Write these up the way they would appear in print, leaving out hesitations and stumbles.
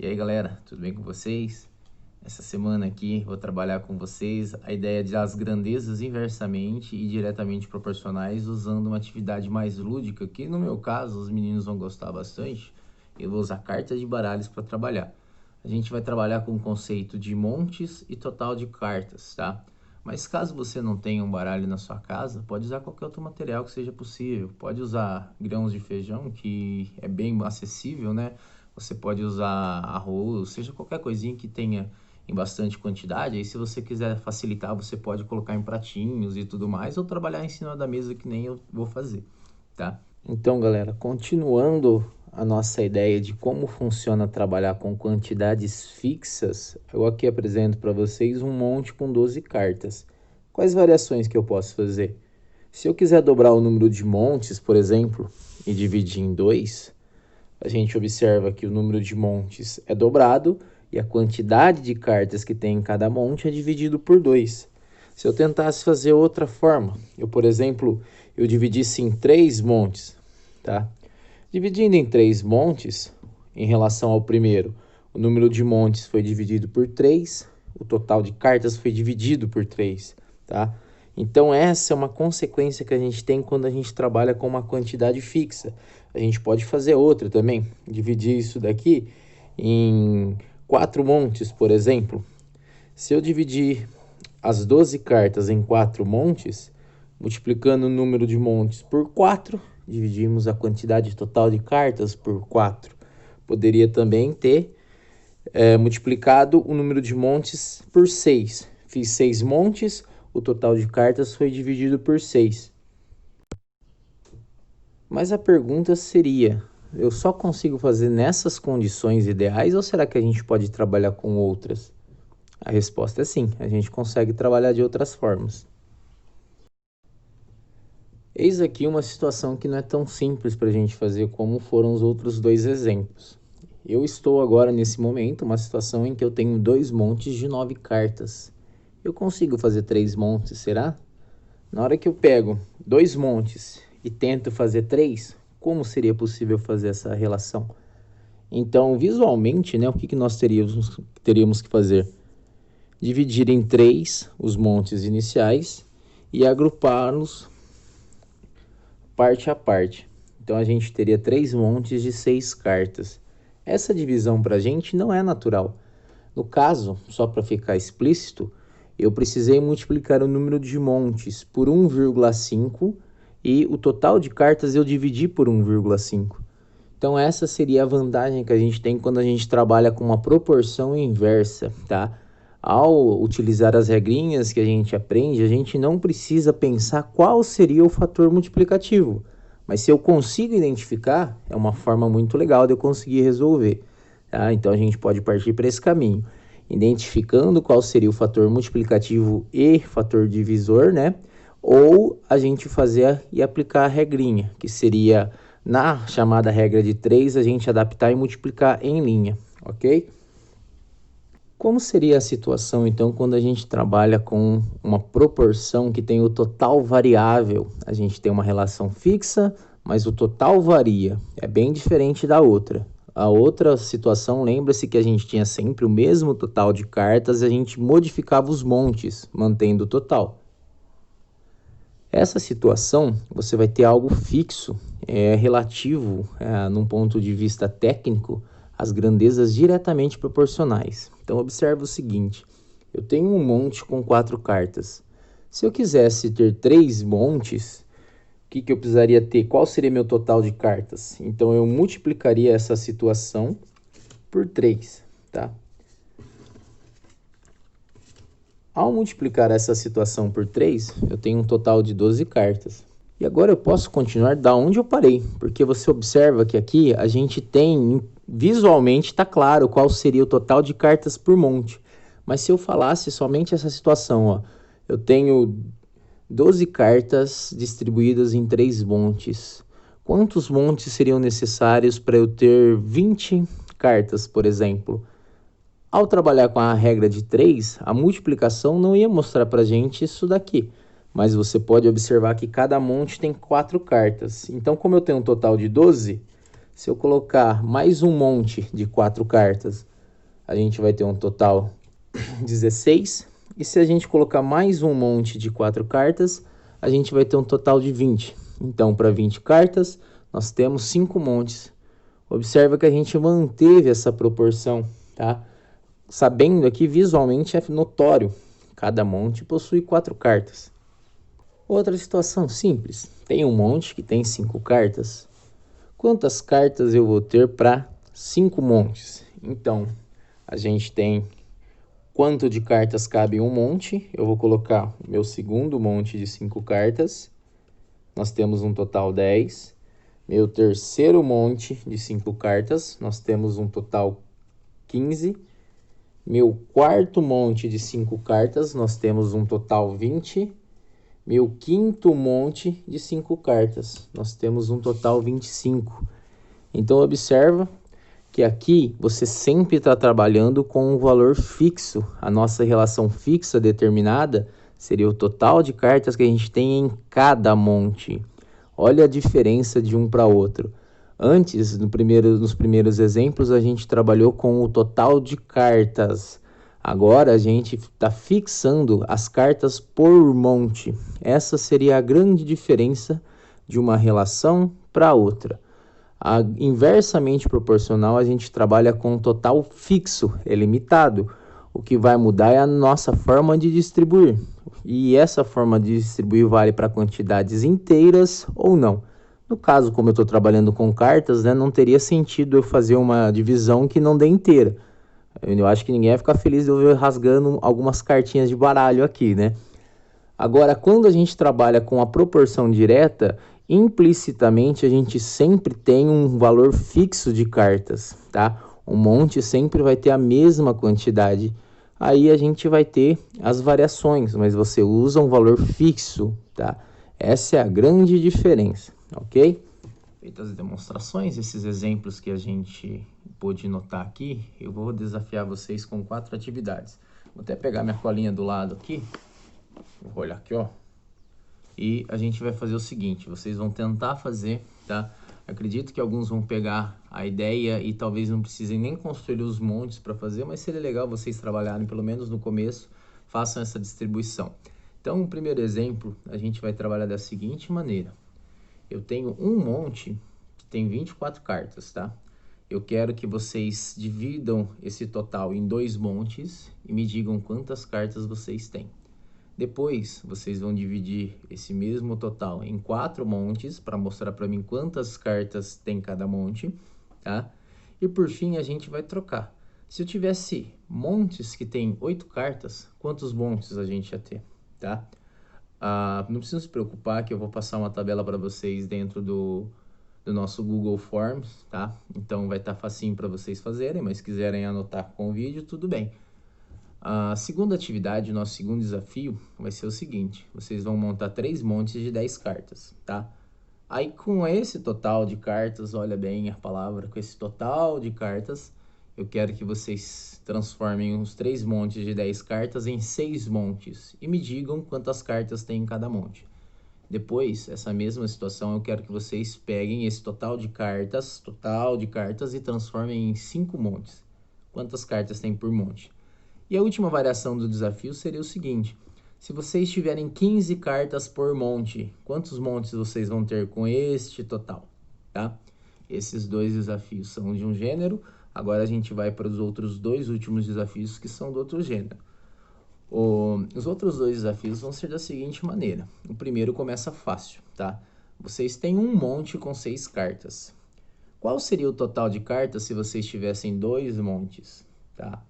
E aí galera, tudo bem com vocês? Essa semana aqui vou trabalhar com vocês a ideia de as grandezas inversamente e diretamente proporcionais usando uma atividade mais lúdica que no meu caso os meninos vão gostar bastante. Eu vou usar cartas de baralhos para trabalhar. A gente vai trabalhar com o conceito de montes e total de cartas, tá? Mas caso você não tenha um baralho na sua casa, pode usar qualquer outro material que seja possível. Pode usar grãos de feijão, que é bem acessível, né? Você pode usar arroz, seja qualquer coisinha que tenha em bastante quantidade. Aí se você quiser facilitar, você pode colocar em pratinhos e tudo mais, ou trabalhar em cima da mesa que nem eu vou fazer, tá? Então, galera, continuando a nossa ideia de como funciona trabalhar com quantidades fixas, eu aqui apresento para vocês um monte com 12 cartas. Quais variações que eu posso fazer? Se eu quiser dobrar o número de montes, por exemplo, e dividir em 2, a gente observa que o número de montes é dobrado e a quantidade de cartas que tem em cada monte é dividido por 2. Se eu tentasse fazer outra forma, por exemplo, eu dividisse em 3 montes, tá? Dividindo em 3 montes, em relação ao primeiro, o número de montes foi dividido por 3, o total de cartas foi dividido por 3, tá? Então essa é uma consequência que a gente tem quando a gente trabalha com uma quantidade fixa. A gente pode fazer outra também, dividir isso daqui em 4 montes, por exemplo. Se eu dividir as 12 cartas em 4 montes, multiplicando o número de montes por 4, dividimos a quantidade total de cartas por 4. Poderia também ter multiplicado o número de montes por 6. Fiz 6 montes, o total de cartas foi dividido por 6. Mas a pergunta seria, eu só consigo fazer nessas condições ideais ou será que a gente pode trabalhar com outras? A resposta é sim, a gente consegue trabalhar de outras formas. Eis aqui uma situação que não é tão simples para a gente fazer como foram os outros dois exemplos. Eu estou agora nesse momento, uma situação em que eu tenho 2 montes de 9 cartas. Eu consigo fazer 3 montes, será? Na hora que eu pego 2 montes e tento fazer 3, como seria possível fazer essa relação? Então, visualmente, né, o que nós teríamos que fazer? Dividir em 3 os montes iniciais e agrupá-los parte a parte. Então, a gente teria 3 montes de 6 cartas. Essa divisão para a gente não é natural. No caso, só para ficar explícito, eu precisei multiplicar o número de montes por 1,5 e o total de cartas eu dividi por 1,5. Então essa seria a vantagem que a gente tem quando a gente trabalha com uma proporção inversa, tá? Ao utilizar as regrinhas que a gente aprende, a gente não precisa pensar qual seria o fator multiplicativo. Mas se eu consigo identificar, é uma forma muito legal de eu conseguir resolver, tá? Então a gente pode partir para esse caminho, identificando qual seria o fator multiplicativo e fator divisor, né? Ou a gente fazer e aplicar a regrinha, que seria, na chamada regra de 3, a gente adaptar e multiplicar em linha, ok? Como seria a situação, então, quando a gente trabalha com uma proporção que tem o total variável? A gente tem uma relação fixa, mas o total varia. É bem diferente da outra. A outra situação, lembra-se que a gente tinha sempre o mesmo total de cartas e a gente modificava os montes, mantendo o total. Essa situação, você vai ter algo fixo, relativo, num ponto de vista técnico, às grandezas diretamente proporcionais. Então, observe o seguinte, eu tenho um monte com 4 cartas. Se eu quisesse ter 3 montes, o que eu precisaria ter? Qual seria meu total de cartas? Então, eu multiplicaria essa situação por 3, tá? Ao multiplicar essa situação por 3, eu tenho um total de 12 cartas. E agora eu posso continuar da onde eu parei, porque você observa que aqui a gente tem, visualmente está claro qual seria o total de cartas por monte. Mas se eu falasse somente essa situação, ó, eu tenho 12 cartas distribuídas em 3 montes. Quantos montes seriam necessários para eu ter 20 cartas, por exemplo? Ao trabalhar com a regra de 3, a multiplicação não ia mostrar para a gente isso daqui. Mas você pode observar que cada monte tem 4 cartas. Então, como eu tenho um total de 12, Se eu colocar mais um monte de 4 cartas, a gente vai ter um total 16. E se a gente colocar mais um monte de 4 cartas, a gente vai ter um total de 20. Então, para 20 cartas, nós temos 5 montes. Observa que a gente manteve essa proporção, tá? Sabendo aqui, visualmente é notório. Cada monte possui 4 cartas. Outra situação simples. Tem um monte que tem 5 cartas. Quantas cartas eu vou ter para 5 montes? Então, a gente tem quanto de cartas cabe em um monte. Eu vou colocar o meu segundo monte de 5 cartas. Nós temos um total 10. Meu terceiro monte de 5 cartas, nós temos um total 15. Meu quarto monte de 5 cartas, nós temos um total 20. Meu quinto monte de 5 cartas, nós temos um total 25. Então, observa que aqui você sempre está trabalhando com um valor fixo. A nossa relação fixa determinada seria o total de cartas que a gente tem em cada monte. Olha a diferença de um para outro. Antes, nos primeiros exemplos, a gente trabalhou com o total de cartas. Agora a gente está fixando as cartas por monte. Essa seria a grande diferença de uma relação para outra. Inversamente proporcional, a gente trabalha com um total fixo, é limitado. O que vai mudar é a nossa forma de distribuir. E essa forma de distribuir vale para quantidades inteiras ou não. No caso, como eu estou trabalhando com cartas, né, não teria sentido eu fazer uma divisão que não dê inteira. Eu acho que ninguém vai ficar feliz de eu ver rasgando algumas cartinhas de baralho aqui, né? Agora, quando a gente trabalha com a proporção direta, implicitamente a gente sempre tem um valor fixo de cartas, tá? Um monte sempre vai ter a mesma quantidade. Aí a gente vai ter as variações, mas você usa um valor fixo, tá? Essa é a grande diferença, ok? Feitas as demonstrações, esses exemplos que a gente pôde notar aqui, eu vou desafiar vocês com 4 atividades. Vou até pegar minha colinha do lado aqui, vou olhar aqui, ó. E a gente vai fazer o seguinte, vocês vão tentar fazer, tá? Acredito que alguns vão pegar a ideia e talvez não precisem nem construir os montes para fazer, mas seria legal vocês trabalharem, pelo menos no começo, façam essa distribuição. Então, o primeiro exemplo, a gente vai trabalhar da seguinte maneira. Eu tenho um monte que tem 24 cartas, tá? Eu quero que vocês dividam esse total em 2 montes e me digam quantas cartas vocês têm. Depois, vocês vão dividir esse mesmo total em 4 montes para mostrar para mim quantas cartas tem cada monte, tá? E por fim, a gente vai trocar. Se eu tivesse montes que tem 8 cartas, quantos montes a gente ia ter, tá? Não precisa se preocupar que eu vou passar uma tabela para vocês dentro do nosso Google Forms, tá? Então vai estar facinho para vocês fazerem, mas se quiserem anotar com o vídeo, tudo bem. A segunda atividade, o nosso segundo desafio, vai ser o seguinte. Vocês vão montar 3 montes de 10 cartas, tá? Aí com esse total de cartas, olha bem a palavra, com esse total de cartas, eu quero que vocês transformem os 3 montes de 10 cartas em 6 montes e me digam quantas cartas tem em cada monte. Depois, essa mesma situação, eu quero que vocês peguem esse total de cartas e transformem em 5 montes. Quantas cartas tem por monte? E a última variação do desafio seria o seguinte. Se vocês tiverem 15 cartas por monte, quantos montes vocês vão ter com este total, tá? Esses 2 desafios são de um gênero. Agora a gente vai para os outros 2 últimos desafios que são do outro gênero. Os outros 2 desafios vão ser da seguinte maneira. O primeiro começa fácil, tá? Vocês têm um monte com 6 cartas. Qual seria o total de cartas se vocês tivessem 2 montes, tá?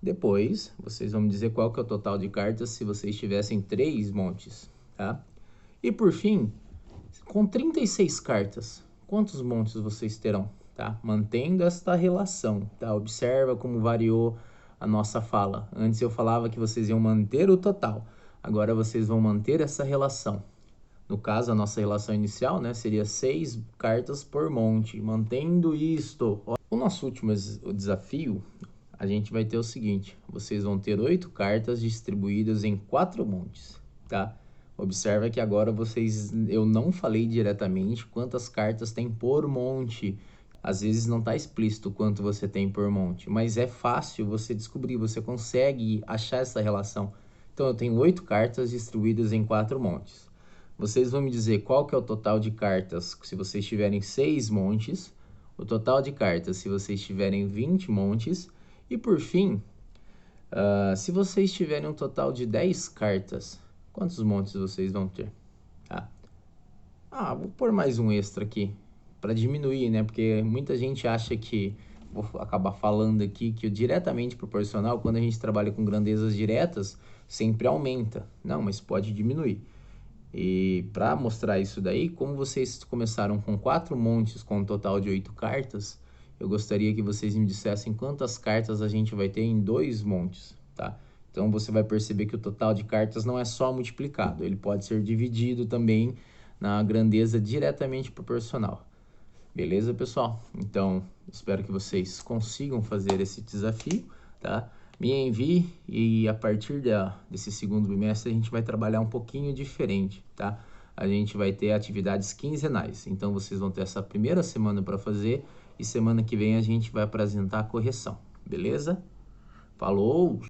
Depois, vocês vão me dizer qual que é o total de cartas se vocês tivessem 3 montes, tá? E por fim, com 36 cartas, quantos montes vocês terão, tá? Mantendo esta relação, tá? Observa como variou a nossa fala. Antes eu falava que vocês iam manter o total, agora vocês vão manter essa relação. No caso, a nossa relação inicial, né, seria 6 cartas por monte, mantendo isto. O nosso último desafio, a gente vai ter o seguinte, vocês vão ter 8 cartas distribuídas em 4 montes, tá? Observa que agora eu não falei diretamente quantas cartas tem por monte. Às vezes não está explícito quanto você tem por monte, mas é fácil você descobrir, você consegue achar essa relação. Então eu tenho 8 cartas distribuídas em 4 montes. Vocês vão me dizer qual que é o total de cartas se vocês tiverem 6 montes, o total de cartas se vocês tiverem 20 montes, e por fim, se vocês tiverem um total de 10 cartas, quantos montes vocês vão ter? Vou pôr mais um extra aqui, para diminuir, né? Porque muita gente acha que, vou acabar falando aqui, que o diretamente proporcional, quando a gente trabalha com grandezas diretas, sempre aumenta. Não, mas pode diminuir. E para mostrar isso daí, como vocês começaram com 4 montes com um total de 8 cartas, eu gostaria que vocês me dissessem quantas cartas a gente vai ter em 2 montes, tá? Então você vai perceber que o total de cartas não é só multiplicado, ele pode ser dividido também na grandeza diretamente proporcional. Beleza, pessoal? Então, espero que vocês consigam fazer esse desafio, tá? Me envie e a partir desse segundo bimestre a gente vai trabalhar um pouquinho diferente, tá? A gente vai ter atividades quinzenais, então vocês vão ter essa primeira semana para fazer e semana que vem a gente vai apresentar a correção, beleza? Falou!